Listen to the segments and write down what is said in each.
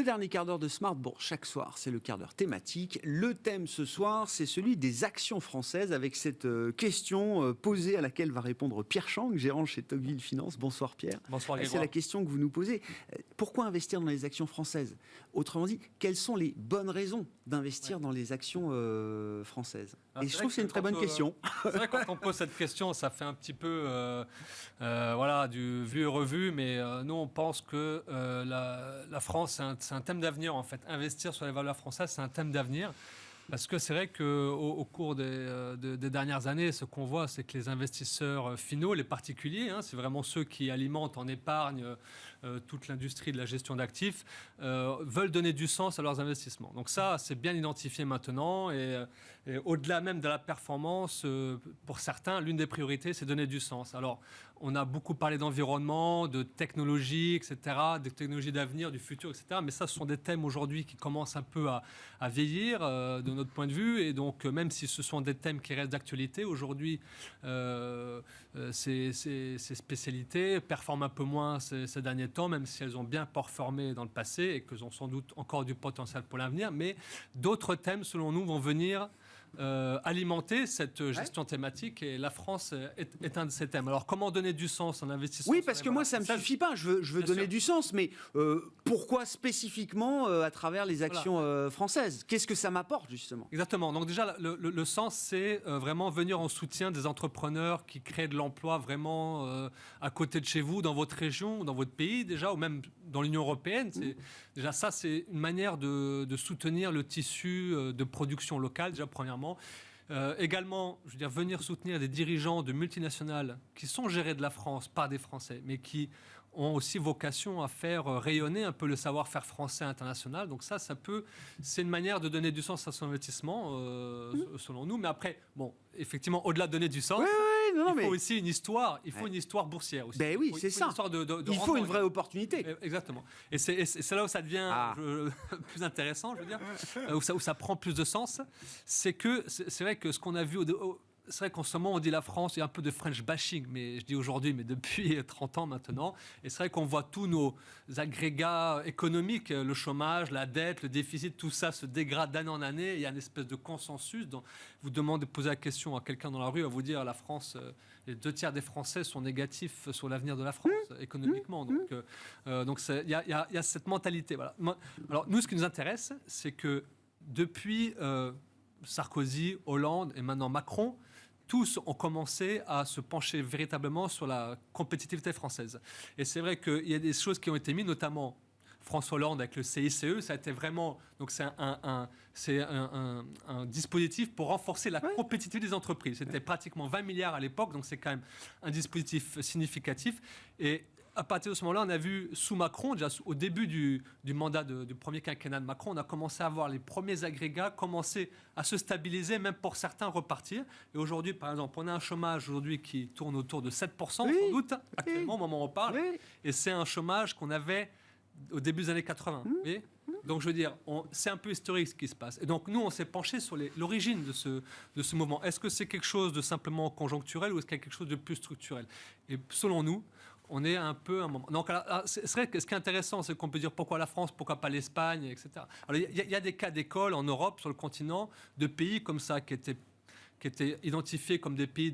Le dernier quart d'heure de Smart, bon, chaque soir, c'est le quart d'heure thématique. Le thème ce soir, c'est celui des actions françaises, avec cette question posée à laquelle va répondre Pierre Chang, gérant chez Tocqueville Finance. Bonsoir Pierre. Bonsoir Grégoire. C'est la question que vous nous posez. Pourquoi investir dans les actions françaises? Autrement dit, quelles sont les bonnes raisons d'investir dans les actions françaises? Et je trouve que c'est une très bonne question. C'est vrai que quand on pose cette question, ça fait un petit peu voilà, du vu et revu, mais nous on pense que la France, c'est un thème d'avenir en fait. Investir sur les valeurs françaises, c'est un thème d'avenir. Parce que c'est vrai qu'au cours des dernières années, ce qu'on voit, c'est que les investisseurs finaux, les particuliers, c'est vraiment ceux qui alimentent en épargne toute l'industrie de la gestion d'actifs, veulent donner du sens à leurs investissements. Donc ça, c'est bien identifié maintenant. Et au-delà même de la performance, pour certains, l'une des priorités, c'est donner du sens. Alors, on a beaucoup parlé d'environnement, de technologie, etc., de technologies d'avenir, du futur, etc. Mais ça, ce sont des thèmes aujourd'hui qui commencent un peu à vieillir de notre point de vue. Et donc, même si ce sont des thèmes qui restent d'actualité, aujourd'hui, ces spécialités performent un peu moins ces derniers temps, même si elles ont bien performé dans le passé et qu'elles ont sans doute encore du potentiel pour l'avenir. Mais d'autres thèmes, selon nous, vont venir alimenter cette gestion thématique, et la France est un de ces thèmes. Alors comment donner du sens en investissement? Oui, parce que moi ça ne me suffit pas, je veux donner du sens, mais pourquoi spécifiquement à travers les actions françaises? Qu'est-ce que ça m'apporte justement? Exactement, donc déjà le sens, c'est vraiment venir en soutien des entrepreneurs qui créent de l'emploi vraiment à côté de chez vous, dans votre région, dans votre pays déjà, ou même dans l'Union européenne. Déjà ça, c'est une manière de soutenir le tissu de production locale, déjà premièrement. Également, je veux dire, venir soutenir des dirigeants de multinationales qui sont gérés de la France par des Français, mais qui ont aussi vocation à faire rayonner un peu le savoir-faire français international. Donc ça c'est une manière de donner du sens à son investissement, selon nous. Mais après, bon, effectivement, au-delà de donner du sens, il faut aussi une histoire. Il faut une histoire boursière aussi. Ben oui, c'est ça. Il faut une vraie opportunité. Exactement. Et c'est là où ça devient plus intéressant, je veux dire, où ça prend plus de sens. C'est vrai que ce qu'on a vu c'est vrai qu'en ce moment, on dit la France, il y a un peu de French bashing, mais je dis aujourd'hui, mais depuis 30 ans maintenant. Et c'est vrai qu'on voit tous nos agrégats économiques, le chômage, la dette, le déficit, tout ça se dégrade d'année en année. Il y a une espèce de consensus. Vous demandez de poser la question à quelqu'un dans la rue, à vous dire la France, les 2 tiers des Français sont négatifs sur l'avenir de la France économiquement. Donc il y a cette mentalité. Voilà. Alors nous, ce qui nous intéresse, c'est que depuis Sarkozy, Hollande et maintenant Macron, tous ont commencé à se pencher véritablement sur la compétitivité française. Et c'est vrai qu'il y a des choses qui ont été mises, notamment François Hollande avec le CICE, ça a été vraiment... Donc c'est un dispositif pour renforcer la compétitivité des entreprises. C'était pratiquement 20 milliards à l'époque, donc c'est quand même un dispositif significatif. Et à partir de ce moment-là, on a vu sous Macron, déjà au début du mandat du premier quinquennat de Macron, on a commencé à voir les premiers agrégats commencer à se stabiliser, même pour certains repartir. Et aujourd'hui, par exemple, on a un chômage aujourd'hui qui tourne autour de 7%, sans doute, actuellement, au moment où on parle. Et c'est un chômage qu'on avait au début des années 80. Donc, je veux dire, c'est un peu historique ce qui se passe. Et donc, nous, on s'est penché sur l'origine de ce mouvement. Est-ce que c'est quelque chose de simplement conjoncturel ou est-ce qu'il y a quelque chose de plus structurel? Et selon nous, on est un peu un moment. Donc, c'est vrai que ce qui est intéressant, c'est qu'on peut dire pourquoi la France, pourquoi pas l'Espagne, etc. Alors, il y a des cas d'école en Europe, sur le continent, de pays comme ça qui étaient identifiés comme des pays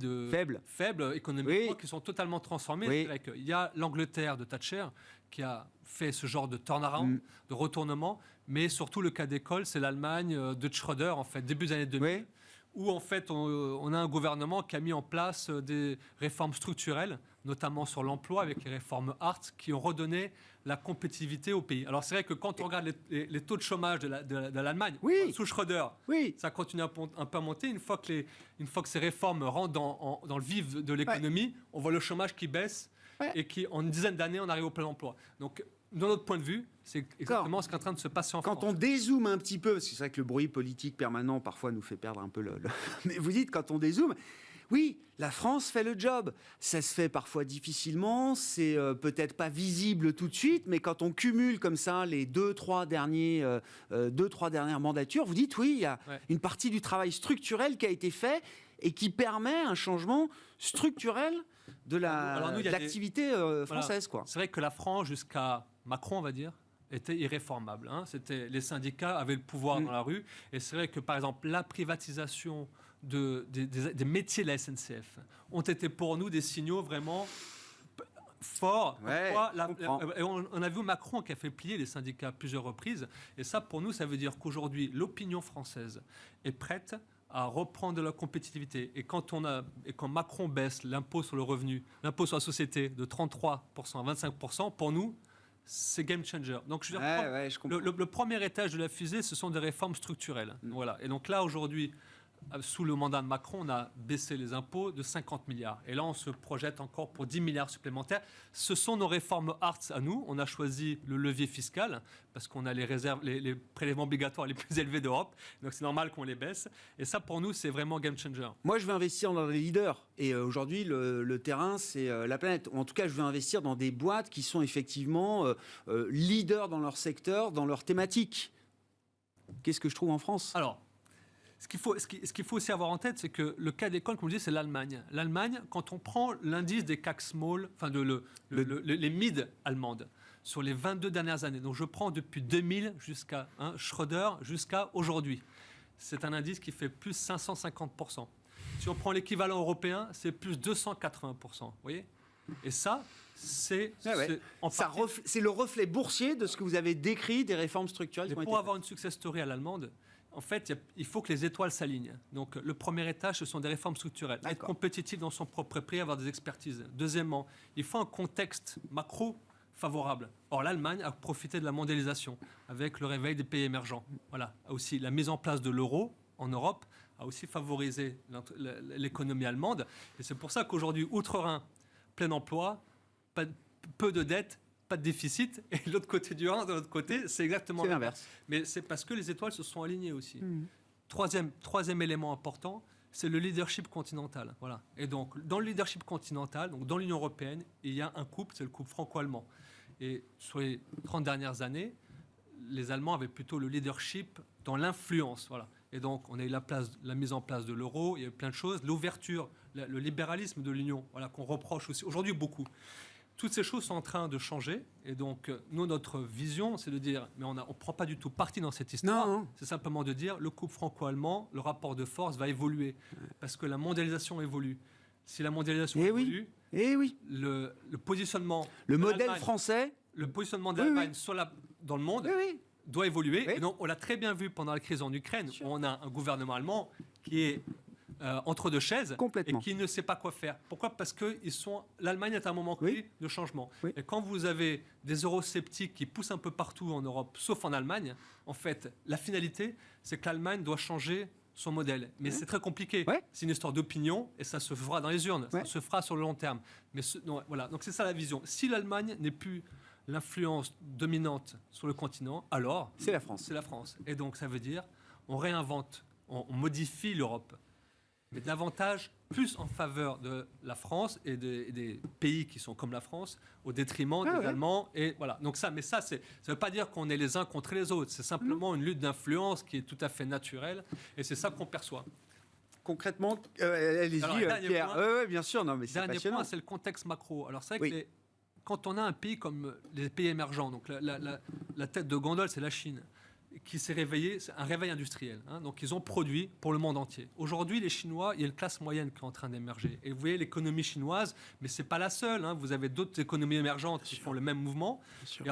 faibles économiquement, qui sont totalement transformés. Il y a l'Angleterre de Thatcher qui a fait ce genre de turnaround, de retournement, mais surtout le cas d'école, c'est l'Allemagne de Schröder, en fait, début des années 2000, où en fait on a un gouvernement qui a mis en place des réformes structurelles, notamment sur l'emploi avec les réformes Hart, qui ont redonné la compétitivité au pays. Alors c'est vrai que quand on regarde les taux de chômage de l'Allemagne, sous Schröder, ça continue un peu à monter. Une fois que ces réformes rentrent dans le vif de l'économie, on voit le chômage qui baisse et qui, en une dizaine d'années, on arrive au plein emploi. Donc, de notre point de vue, c'est exactement ce qui est en train de se passer en France. Quand on dézoome un petit peu, parce que c'est vrai que le bruit politique permanent parfois nous fait perdre un peu Mais vous dites, quand on dézoome, oui, la France fait le job. Ça se fait parfois difficilement, c'est peut-être pas visible tout de suite, mais quand on cumule comme ça les 2-3 dernières mandatures, vous dites oui, il y a une partie du travail structurel qui a été fait et qui permet un changement structurel de l'activité française. C'est vrai que la France, jusqu'à Macron, on va dire, était irréformable. Les syndicats avaient le pouvoir dans la rue. Et c'est vrai que, par exemple, la privatisation des métiers de la SNCF ont été pour nous des signaux vraiment forts. On a vu Macron qui a fait plier les syndicats à plusieurs reprises. Et ça, pour nous, ça veut dire qu'aujourd'hui, l'opinion française est prête à reprendre de la compétitivité. Et quand Macron baisse l'impôt sur le revenu, l'impôt sur la société de 33% à 25%, pour nous, c'est game changer. Donc, je le premier étage de la fusée, ce sont des réformes structurelles. Voilà. Et donc là, aujourd'hui, sous le mandat de Macron, on a baissé les impôts de 50 milliards. Et là, on se projette encore pour 10 milliards supplémentaires. Ce sont nos réformes Hartz à nous. On a choisi le levier fiscal parce qu'on a les réserves, les prélèvements obligatoires les plus élevés d'Europe. Donc, c'est normal qu'on les baisse. Et ça, pour nous, c'est vraiment game changer. Moi, je veux investir dans des leaders. Et aujourd'hui, le terrain, c'est la planète. En tout cas, je veux investir dans des boîtes qui sont effectivement leaders dans leur secteur, dans leur thématique. Qu'est-ce que je trouve en France ? Alors, ce qu'il faut aussi avoir en tête, c'est que le cas d'école, comme je dis, c'est l'Allemagne. L'Allemagne, quand on prend l'indice des CAC Small, enfin les mid allemandes, sur les 22 dernières années, donc je prends depuis 2000 jusqu'à Schröder jusqu'à aujourd'hui, c'est un indice qui fait plus 550%. Si on prend l'équivalent européen, c'est plus 280%. Vous voyez ? Et ça, c'est le reflet boursier de ce que vous avez décrit des réformes structurelles. Pour avoir une success story à l'allemande, en fait, il faut que les étoiles s'alignent. Donc, le premier étage, ce sont des réformes structurelles. Être compétitif dans son propre prix, avoir des expertises. Deuxièmement, il faut un contexte macro favorable. Or, l'Allemagne a profité de la mondialisation avec le réveil des pays émergents. Voilà. Aussi, la mise en place de l'euro en Europe a aussi favorisé l'économie allemande. Et c'est pour ça qu'aujourd'hui, outre-Rhin, plein emploi, peu de dettes, pas de déficit, et de l'autre côté du Rhin, de l'autre côté, c'est exactement l'inverse. Mais c'est parce que les étoiles se sont alignées aussi. Troisième élément important, c'est le leadership continental. Voilà. Et donc, dans le leadership continental, donc dans l'Union européenne, il y a un couple, c'est le couple franco-allemand. Et sur les 30 dernières années, les Allemands avaient plutôt le leadership dans l'influence. Voilà. Et donc, on a eu la mise en place de l'euro, il y a eu plein de choses, l'ouverture, le libéralisme de l'Union, voilà, qu'on reproche aussi aujourd'hui beaucoup. Toutes ces choses sont en train de changer. Et donc, nous, notre vision, c'est de dire, mais on ne prend pas du tout parti dans cette histoire. Non. C'est simplement de dire, le couple franco-allemand, le rapport de force va évoluer. Parce que la mondialisation évolue. Si la mondialisation évolue, le positionnement... Le modèle français... Le positionnement de l'Allemagne dans le monde doit évoluer. Et donc, on l'a très bien vu pendant la crise en Ukraine, où on a un gouvernement allemand qui est... entre deux chaises et qui ne sait pas quoi faire. Pourquoi ? Parce que l'Allemagne est à un moment clé de changement. Et quand vous avez des eurosceptiques qui poussent un peu partout en Europe, sauf en Allemagne, en fait, la finalité, c'est que l'Allemagne doit changer son modèle. Mais c'est très compliqué. C'est une histoire d'opinion et ça se fera dans les urnes. Ça se fera sur le long terme. Mais voilà. Donc c'est ça la vision. Si l'Allemagne n'est plus l'influence dominante sur le continent, alors c'est la France. C'est la France. Et donc ça veut dire on réinvente, on modifie l'Europe. Mais davantage, plus en faveur de la France et des pays qui sont comme la France, au détriment des Allemands. Et voilà. Donc ça ne veut pas dire qu'on est les uns contre les autres. C'est simplement une lutte d'influence qui est tout à fait naturelle. Et c'est ça qu'on perçoit. Concrètement, allez-y, Pierre. Bien sûr. Non, mais c'est dernier point, c'est le contexte macro. Alors c'est vrai que quand on a un pays comme les pays émergents, donc la tête de gondole, c'est la Chine, qui s'est réveillé, c'est un réveil industriel. Donc, ils ont produit pour le monde entier. Aujourd'hui, les Chinois, il y a une classe moyenne qui est en train d'émerger. Et vous voyez l'économie chinoise, mais ce n'est pas la seule. Vous avez d'autres économies émergentes qui font le même mouvement et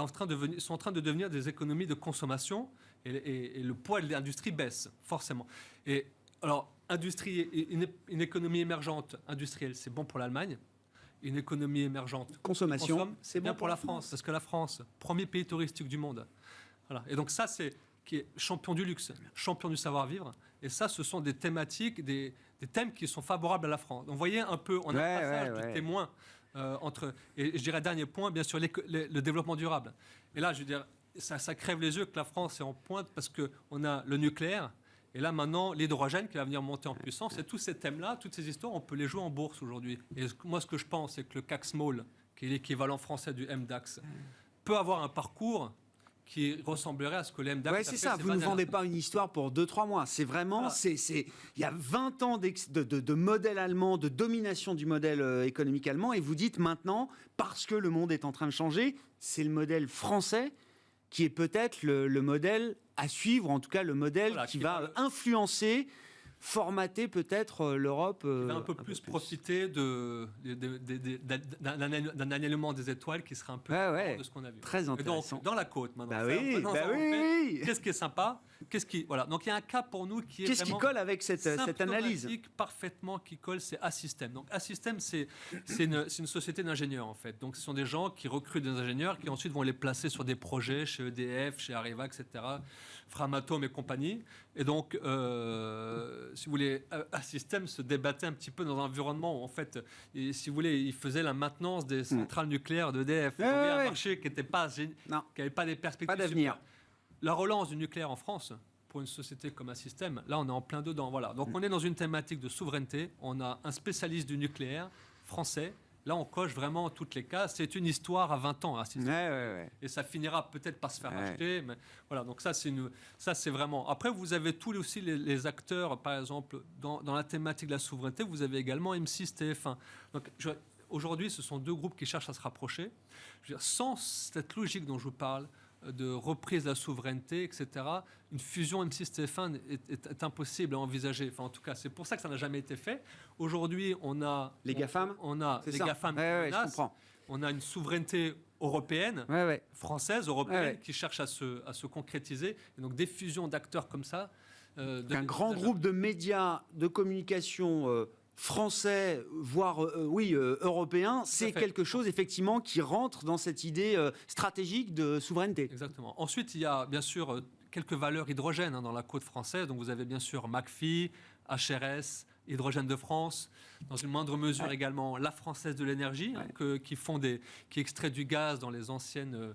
sont en train de devenir des économies de consommation. Et le poids de l'industrie baisse, forcément. Et alors, une économie émergente industrielle, c'est bon pour l'Allemagne. Une économie émergente consommation, c'est bien pour la France. Parce que la France, premier pays touristique du monde. Voilà. Et donc ça, c'est qui est champion du luxe, champion du savoir-vivre. Et ça, ce sont des thématiques, des thèmes qui sont favorables à la France. Donc, vous voyez un peu, on a un passage de témoin entre... Et je dirais, dernier point, bien sûr, le développement durable. Et là, je veux dire, ça crève les yeux que la France est en pointe parce qu'on a le nucléaire. Et là, maintenant, l'hydrogène qui va venir monter en puissance. Et tous ces thèmes-là, toutes ces histoires, on peut les jouer en bourse aujourd'hui. Et moi, ce que je pense, c'est que le CAC Small, qui est l'équivalent français du MDAX, peut avoir un parcours qui ressemblerait à ce que l'MDAX c'est ça, vous ne vendez pas une histoire pour 2-3 mois. C'est vraiment, il y a 20 ans de modèle allemand, de domination du modèle économique allemand, et vous dites maintenant, parce que le monde est en train de changer, c'est le modèle français qui est peut-être le modèle à suivre, en tout cas le modèle qui va influencer, formater peut-être l'Europe. Il va un peu plus profiter d'un alignement des étoiles qui sera un peu différent de ce qu'on a vu. Très intéressant. Et donc, dans la côte, maintenant. Oui. Qu'est-ce qui est sympa? Voilà. Donc, il y a un cas pour nous qui est Qu'est-ce qui colle avec cette analyse? Parfaitement qui colle, c'est Assystem. Donc, Assystem, c'est une société d'ingénieurs, en fait. Donc, ce sont des gens qui recrutent des ingénieurs qui ensuite vont les placer sur des projets chez EDF, chez Areva, etc., Framatome et compagnie. Et donc, si vous voulez, Assystem se débattait un petit peu dans un environnement où, en fait, si vous voulez, il faisait la maintenance des centrales nucléaires d'EDF. Il y avait un marché qui n'avait pas des perspectives. Pas d'avenir. La relance du nucléaire en France, pour une société comme Assystem, là, on est en plein dedans. Voilà. Donc, on est dans une thématique de souveraineté. On a un spécialiste du nucléaire français. Là, on coche vraiment toutes les cases. C'est une histoire à 20 ans, Assystem. Et ça finira peut-être par se faire acheter. Mais voilà, donc ça, c'est vraiment... Après, vous avez tous aussi les acteurs, par exemple, dans la thématique de la souveraineté, vous avez également M6, TF1. Donc, aujourd'hui, ce sont deux groupes qui cherchent à se rapprocher. Je veux dire, sans cette logique dont je vous parle, de reprise de la souveraineté, etc., une fusion M6-TF1 est impossible à envisager. Enfin, en tout cas, c'est pour ça que ça n'a jamais été fait. Aujourd'hui, on a... Les GAFAM. On a les GAFAM. Je comprends. On a une souveraineté européenne, française, européenne, qui cherche à se concrétiser. Et donc, des fusions d'acteurs comme ça... un grand groupe de médias, de communication... français, voire européen, c'est quelque chose effectivement qui rentre dans cette idée stratégique de souveraineté. Exactement. Ensuite, il y a bien sûr quelques valeurs hydrogènes dans la côte française. Donc vous avez bien sûr McPhy, HRS, Hydrogène de France, dans une moindre mesure également la Française de l'énergie, qui extrait du gaz dans les anciennes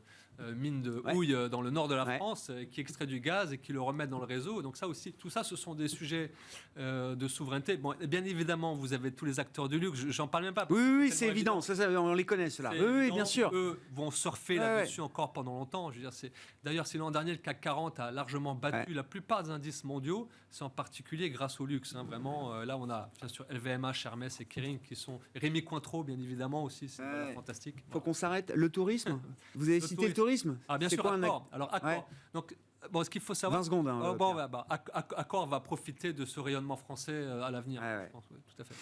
mines de houille dans le nord de la France, qui extrait du gaz et qui le remettent dans le réseau. Donc ça aussi, tout ça, ce sont des sujets de souveraineté. Bon, bien évidemment, vous avez tous les acteurs du luxe. J'en parle même pas. Oui, c'est évident. Ça, on les connaît, ceux-là. Oui, bien sûr. Eux vont surfer là-dessus encore pendant longtemps. Je veux dire, d'ailleurs, si l'an dernier, le CAC 40 a largement battu la plupart des indices mondiaux, c'est en particulier grâce au luxe. Vraiment, là, on a bien sûr LVMH, Hermès et Kering qui sont... Rémi Cointreau, bien évidemment, aussi. C'est fantastique. Il faut qu'on s'arrête. Le tourisme. Vous avez cité le tourisme. Ah, bien sûr, Accor. Alors, Accor. Donc, bon, ce qu'il faut savoir... 20 secondes. Accor va profiter de ce rayonnement français à l'avenir. Je pense, tout à fait.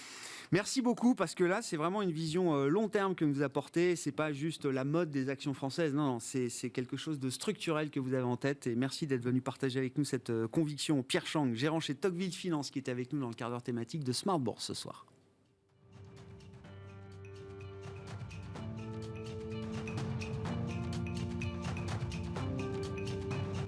Merci beaucoup, parce que là, c'est vraiment une vision long terme que vous apportez. C'est pas juste la mode des actions françaises. Non, c'est quelque chose de structurel que vous avez en tête. Et merci d'être venu partager avec nous cette conviction. Pierre Chang, gérant chez Tocqueville Finance, qui était avec nous dans le quart d'heure thématique de Smart Bourse ce soir.